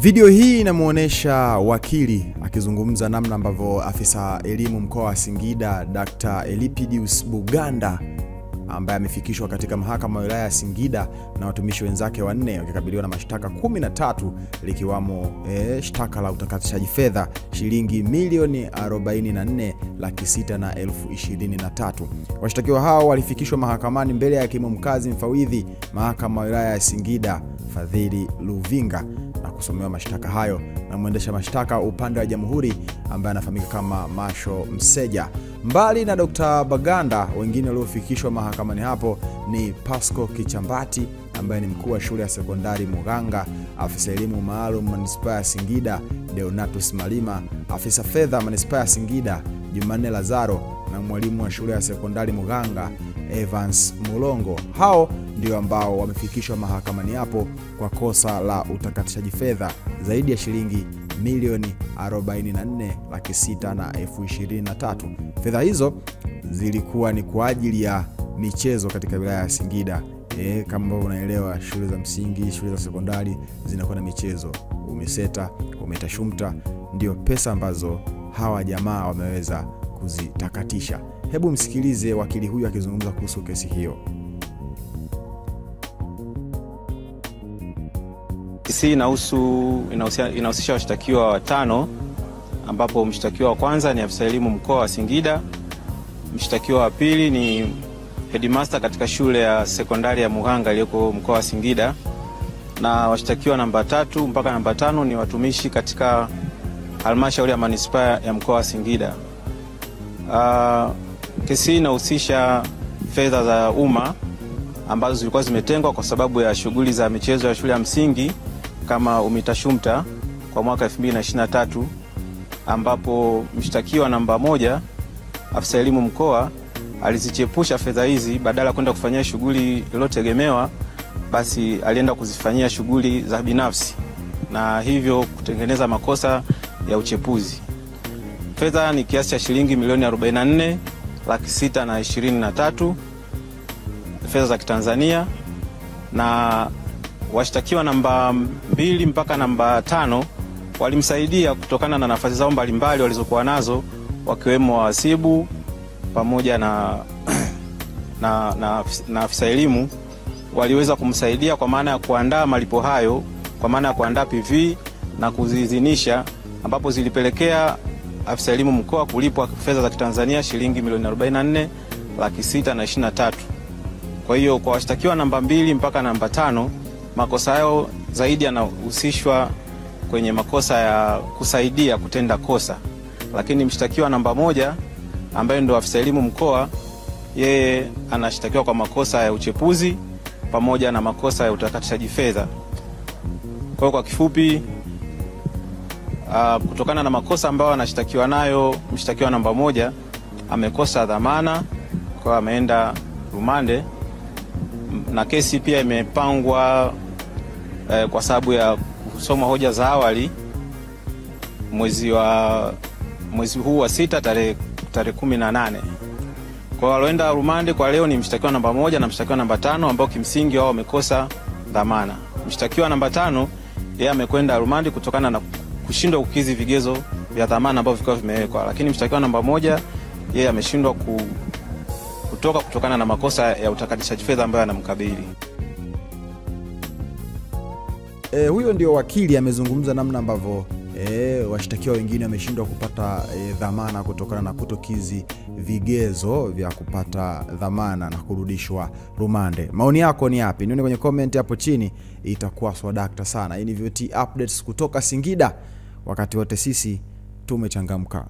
Video hii inamuonesha wakili akizungumza namna ambavyo afisa elimu mkoa wa Singida Dr. Elipidius Buganda ambaye amefikishwa katika mahakama ya wilaya ya Singida na watumishi wenzake wanne wakikabiliwa na mashtaka 13 likiwamo shtaka la utakatishaji fedha shilingi milioni 44,623,023. Washtakiwa hao walifikishwa mahakamani mbele ya hakimu mkazi mfawidhi mahakama ya wilaya ya Singida Fadhili Luvinga na kusomewa mashtaka hayo na mwendesha mashtaka upande wa jamhuri ambaye anafahamika kama Masho Mseja. Mbali na Dr. Baganda, wengine waliofikishwa mahakamani hapo ni Pasco Kichambati ambaye ni mkuu wa shule ya sekondari Muganga, afisa elimu maalum manispaa ya Singida Deonatus Malima, afisa fedha manispaa ya Singida Jumanne Lazaro na mwalimu wa shule ya sekondari Muganga Evans Mulongo. Hao ndio ambao wamefikishwa mahakamani hapo kwa kosa la utakatishaji fedha zaidi ya shilingi milioni 44,623,023. Fedha hizo zilikuwa ni kwa ajili ya michezo katika wilaya ya Singida. Kama unaelewa, shule za msingi, shule za sekondari zinakuwa na michezo. Umeseta, umetashumta, ndio pesa ambazo hawa jamaa wameweza kuzitakatisha. Hebu msikilize wakili huyu akizungumza kuhusu kesi hiyo. Kesi inahusisha washtakiwa 5 ambapo mshtakiwa wa kwanza ni afisa elimu mkoa wa Singida, mshtakiwa wa pili ni headmaster katika shule ya sekondari ya Muganga iliyoko mkoa wa Singida, na washtakiwa namba 3 mpaka namba 5 ni watumishi katika halmashauri ya manispaa ya mkoa wa Singida. Kesi inahusisha fedha za umma ambazo zilikuwa zimetengwa kwa sababu ya shughuli za michezo ya shule ya msingi kama UMITASHUMTA kwa mwaka 2023, ambapo mshtakiwa namba 1 afisa elimu mkoa alizichepusha fedha hizi, badala kwenda kufanyia shughuli iliyotegemewa basi alienda kuzifanyia shughuli za binafsi na hivyo kutengeneza makosa ya uchepuzi. Fedha ni kiasi cha shilingi milioni 44,623,023 fedha za Kitanzania, na washtakiwa namba 2 mpaka namba 5 walimsaidia kutokana na nafasi zao mbalimbali walizokuwa nazo, wakiwemo wahasibu pamoja na afisa elimu. Waliweza kumsaidia kwa maana ya kuandaa malipo hayo, kwa maana ya kuandaa PV na kuziidhinisha, ambapo zilipelekea afisa elimu mkoa kulipwa fedha za Kitanzania shilingi milioni 44,623,023. Kwa hiyo kwa washtakiwa namba 2 mpaka namba 5 makosa yao zaidi yanahusishwa kwenye makosa ya kusaidia kutenda kosa, lakini mshtakiwa namba 1 ambaye ndo afisa elimu mkoa, yeye anashtakiwa kwa makosa ya uchepuzi pamoja na makosa ya utakatishaji fedha. Kwa hiyo kwa kifupi, kutokana na makosa ambayo anashtakiwa nayo, mshtakiwa namba 1 amekosa dhamana, kwa ameenda rumande, na kesi pia imepangwa kwa sababu ya kusoma hoja za awali mwezi huu wa 6 tarehe 18. Kwa walioenda rumande kwa leo ni mshtakiwa namba 1 na mshtakiwa namba 5 ambao kimsingi wao wamekosa dhamana. Mshtakiwa namba 5 yeye amekwenda rumande kutokana na kushindwa kukidhi vigezo vya dhamana ambavyo vilikuwa vimewekwa, lakini mshtakiwa namba 1 yeye ameshindwa kutokana na makosa ya utakatishaji fedha ambayo anamkabili. Huyo ndio wakili amezungumza namna ambavyo washtakiwa wengine wameshindwa kupata dhamana kutokana na kutokidhi vigezo vya kupata dhamana na kurudishwa rumande. Maoni yako ni yapi? Nione kwenye comment hapo chini, itakuwa swadakta sana. Hii ni VOT updates kutoka Singida. Wakati wote sisi tumechangamka.